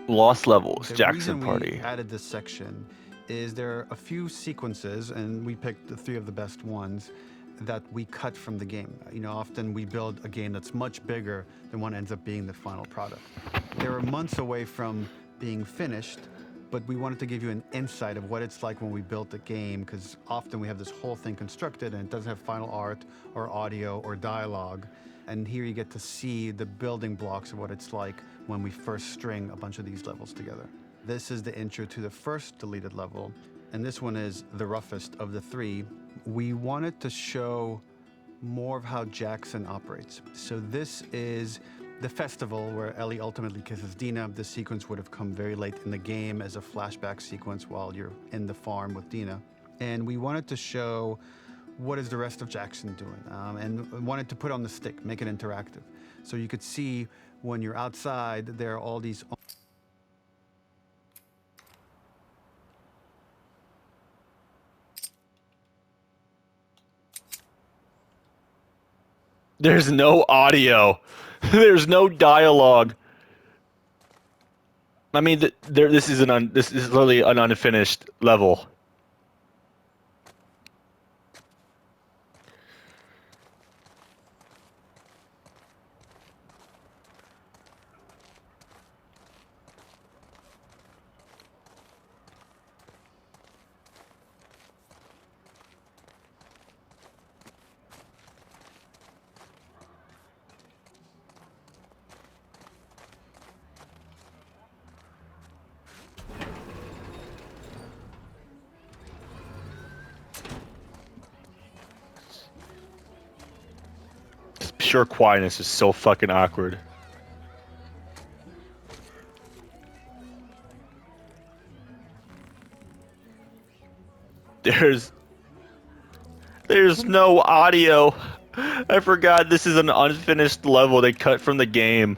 Lost Levels, The Jackson reason Party. we added this section is there are a few sequences, and we picked the 3 of the best ones that we cut from the game. You know, often we build a game that's much bigger than what ends up being the final product. They were months away from being finished, but we wanted to give you an insight of what it's like when we built a game, because often we have this whole thing constructed and it doesn't have final art or audio or dialogue. And here you get to see the building blocks of what it's like when we first string a bunch of these levels together. This is the intro to the first deleted level, and this one is the roughest of the 3. We wanted to show more of how Jackson operates. So this is the festival where Ellie ultimately kisses Dina. This sequence would have come very late in the game as a flashback sequence while you're in the farm with Dina. And we wanted to show what is the rest of Jackson doing, and wanted to put on the stick, make it interactive. So you could see when you're outside, there are all these. There's no audio. There's no dialogue. I mean, this is literally an unfinished level. Pure quietness is so fucking awkward. There's no audio. I forgot this is an unfinished level they cut from the game.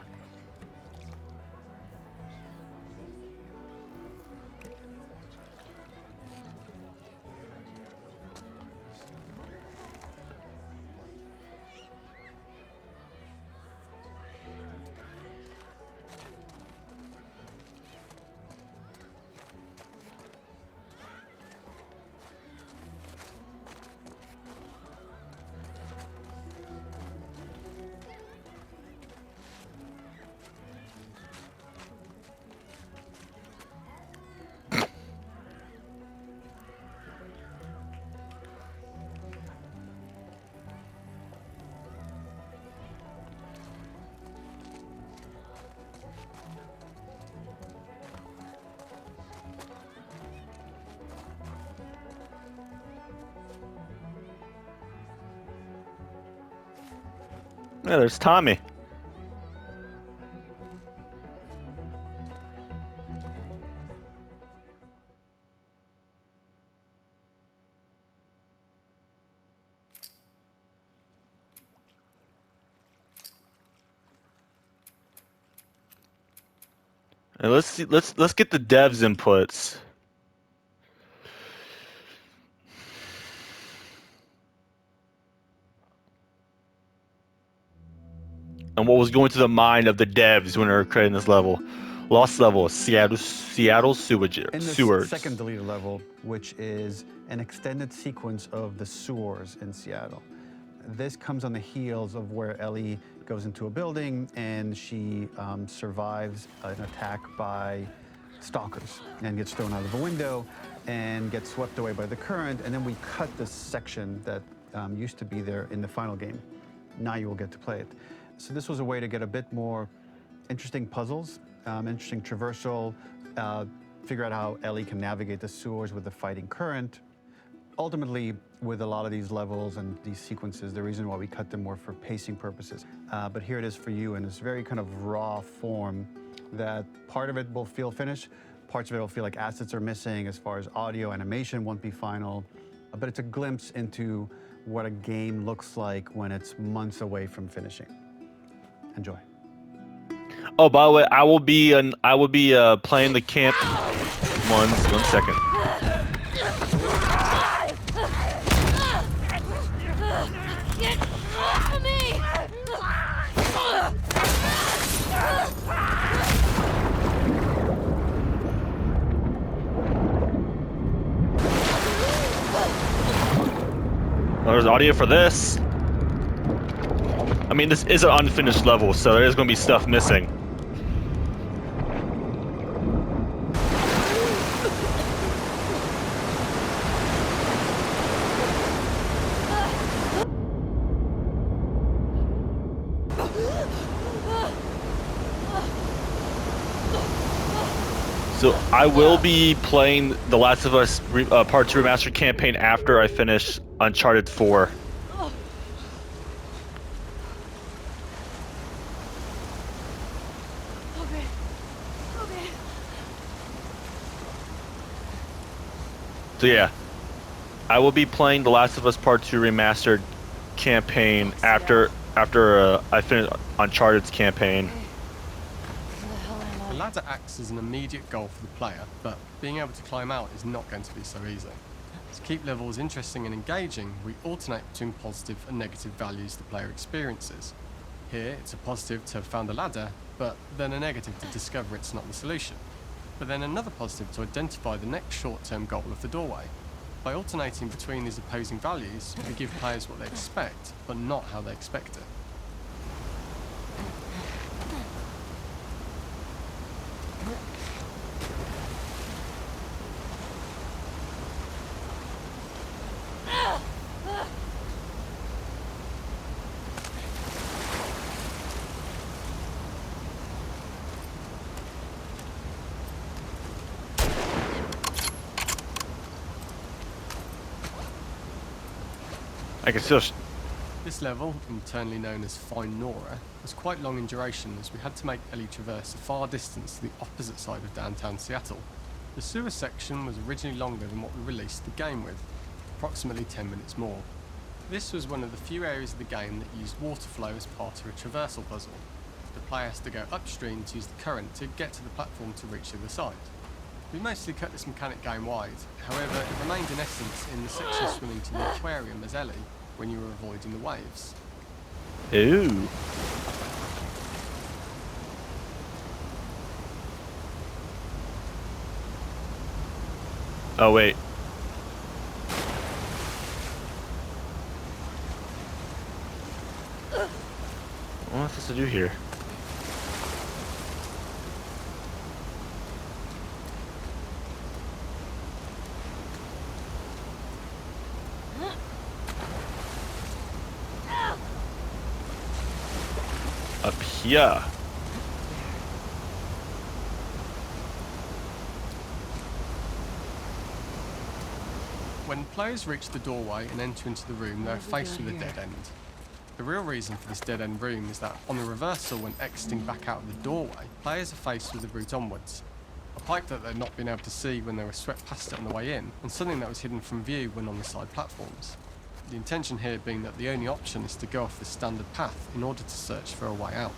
Yeah, there's Tommy. And let's see, let's get the devs' inputs. And what was going through the mind of the devs when they were creating this level. Lost Level, Seattle sewers. In the second deleted level, which is an extended sequence of the sewers in Seattle. This comes on the heels of where Ellie goes into a building and she survives an attack by stalkers and gets thrown out of a window and gets swept away by the current. And then we cut this section that used to be there in the final game. Now you will get to play it. So this was a way to get a bit more interesting puzzles, interesting traversal, figure out how Ellie can navigate the sewers with the fighting current. Ultimately, with a lot of these levels and these sequences, the reason why we cut them were for pacing purposes. But here it is for you in this very kind of raw form that part of it will feel finished, parts of it will feel like assets are missing as far as audio, animation won't be final, but it's a glimpse into what a game looks like when it's months away from finishing. Enjoy. Oh, by the way, I will be playing the camp ones. 1 second. Get off me! there's audio for this. I mean, this is an unfinished level, so there is going to be stuff missing. So I will be playing The Last of Us Part 2 Remastered campaign after I finish Uncharted 4. Okay. Okay. So yeah, I will be playing The Last of Us Part 2 Remastered campaign after I finish Uncharted's campaign. Where the hell am The I? ladder acts as an immediate goal for the player, but being able to climb out is not going to be so easy. To keep levels interesting and engaging, we alternate between positive and negative values the player experiences. Here, it's a positive to have found a ladder, but then a negative to discover it's not the solution. But then another positive to identify the next short-term goal of the doorway. By alternating between these opposing values, we give players what they expect, but not how they expect it. I can still. This level, internally known as Find Nora, was quite long in duration as we had to make Ellie traverse a far distance to the opposite side of downtown Seattle. The sewer section was originally longer than what we released the game with, approximately 10 minutes more. This was one of the few areas of the game that used water flow as part of a traversal puzzle. The player has to go upstream to use the current to get to the platform to reach the other side. We mostly cut this mechanic game wide, however it remained in essence in the section swimming to the aquarium as Ellie, when you were avoiding the waves. Ooh. Oh wait. What am I supposed to do here? Up here. When players reach the doorway and enter into the room, they're What have we faced got with a here? dead end. The real reason for this dead end room is that on the reversal, when exiting back out of the doorway, players are faced with a route onwards. A pipe that they'd not been able to see when they were swept past it on the way in, and something that was hidden from view when on the side platforms. The intention here being that the only option is to go off the standard path in order to search for a way out.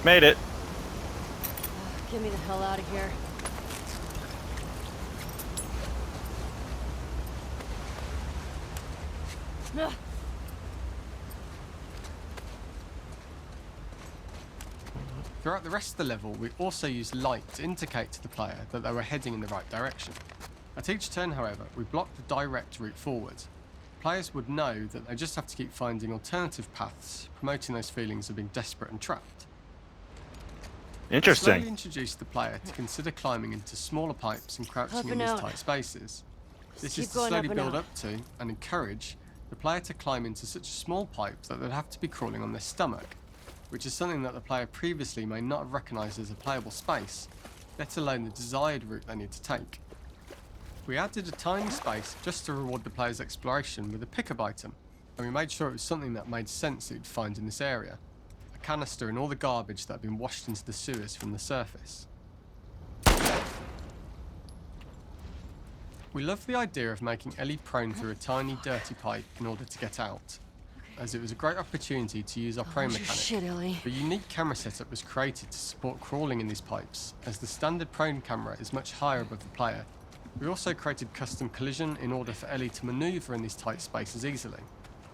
Made it. Get me the hell out of here. Ugh. Throughout the rest of the level, we also used light to indicate to the player that they were heading in the right direction. At each turn, however, we blocked the direct route forward. Players would know that they just have to keep finding alternative paths, promoting those feelings of being desperate and trapped. Slowly Interesting. introduced the player to consider climbing into smaller pipes and crouching Up in and these out. tight spaces. This keep is to going slowly up and build out. up to and encourage the player to climb into such a small pipe that they'd have to be crawling on their stomach, which is something that the player previously may not have recognised as a playable space, let alone the desired route they need to take. We added a tiny space just to reward the player's exploration with a pickup item, and we made sure it was something that made sense that you'd find in this area. A canister and all the garbage that had been washed into the sewers from the surface. We loved the idea of making Ellie prone through a tiny dirty pipe in order to get out, as it was a great opportunity to use our prone Hold your mechanic. shit, Ellie. A unique camera setup was created to support crawling in these pipes, as the standard prone camera is much higher above the player. We also created custom collision in order for Ellie to manoeuvre in these tight spaces easily.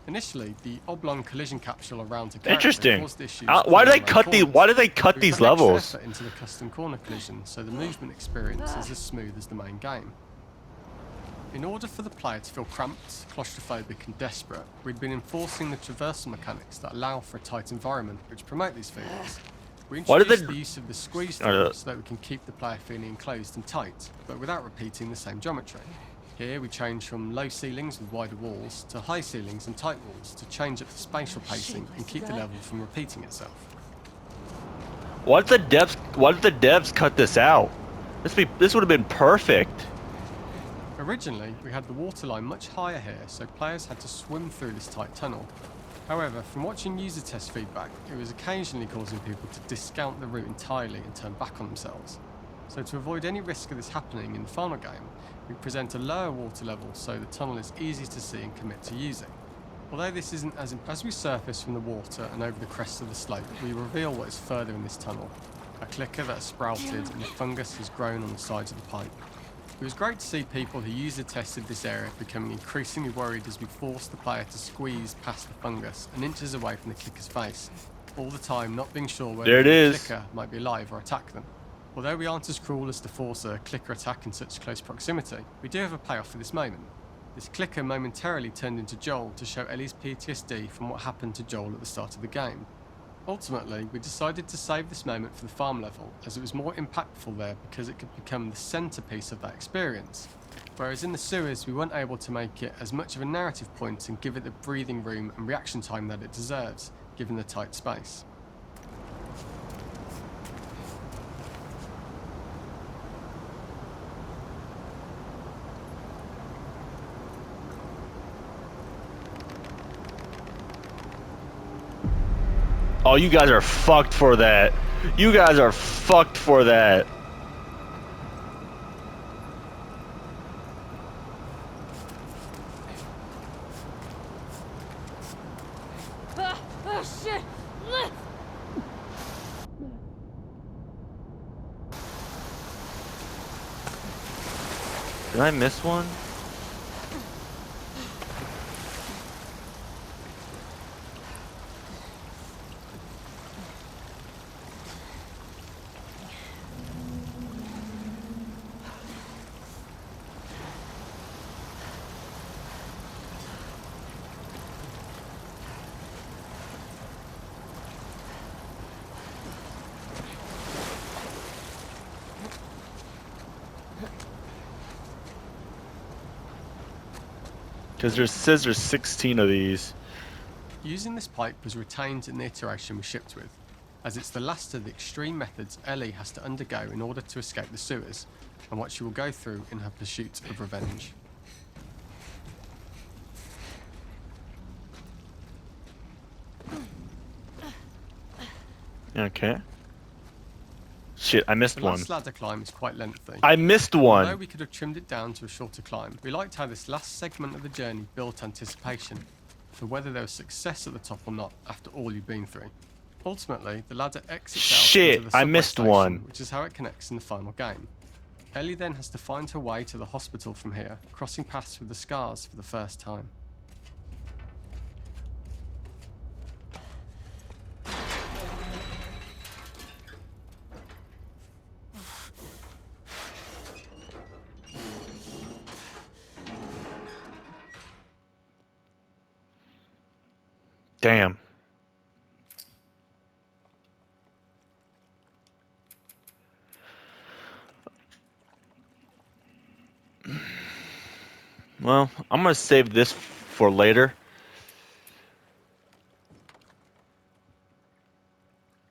Initially, the oblong collision capsule around a character Interesting. caused issues. Why do they clearing cut around these? corners. Why do they cut We these put an extra levels? effort into the custom corner collision, so the movement experience is as smooth as the main game. In order for the player to feel cramped, claustrophobic and desperate, we'd been enforcing the traversal mechanics that allow for a tight environment which promote these feelings. We Why did introduced they- the use of the squeeze Oh, through so that we can keep the player feeling enclosed and tight, but without repeating the same geometry. Here we change from low ceilings with wider walls to high ceilings and tight walls to change up the spatial pacing and keep the level from repeating itself. Why did the devs cut this out? This would have been perfect. Originally, we had the waterline much higher here, so players had to swim through this tight tunnel. However, from watching user test feedback, it was occasionally causing people to discount the route entirely and turn back on themselves. So to avoid any risk of this happening in the final game, we present a lower water level so the tunnel is easy to see and commit to using. Although this isn't as we surface from the water and over the crest of the slope, we reveal what is further in this tunnel. A clicker that has sprouted and the fungus has grown on the sides of the pipe. It was great to see people who user tested this area becoming increasingly worried as we forced the player to squeeze past the fungus and inches away from the clicker's face, all the time not being sure whether There it the is. clicker might be alive or attack them. Although we aren't as cruel as to force a clicker attack in such close proximity, we do have a payoff for this moment. This clicker momentarily turned into Joel to show Ellie's PTSD from what happened to Joel at the start of the game. Ultimately, we decided to save this moment for the farm level, as it was more impactful there because it could become the centrepiece of that experience. Whereas in the sewers, we weren't able to make it as much of a narrative point and give it the breathing room and reaction time that it deserves, given the tight space. Oh, you guys are fucked for that. You guys are fucked for that. Oh shit! Did I miss one? Because says there's 16 of these. Using this pipe was retained in the iteration we shipped with, as it's the last of the extreme methods Ellie has to undergo in order to escape the sewers, and what she will go through in her pursuit of revenge. Okay. Shit, I missed The one. last ladder climb is quite lengthy. I missed Although one. we could have trimmed it down to a shorter climb, we liked how this last segment of the journey built anticipation for whether there was success at the top or not after all you've been through. Ultimately, the ladder exits out Shit, into the I subway missed station, one. which is how it connects in the final game. Ellie then has to find her way to the hospital from here, crossing paths with the scars for the first time. Damn. Well, I'm gonna save this for later.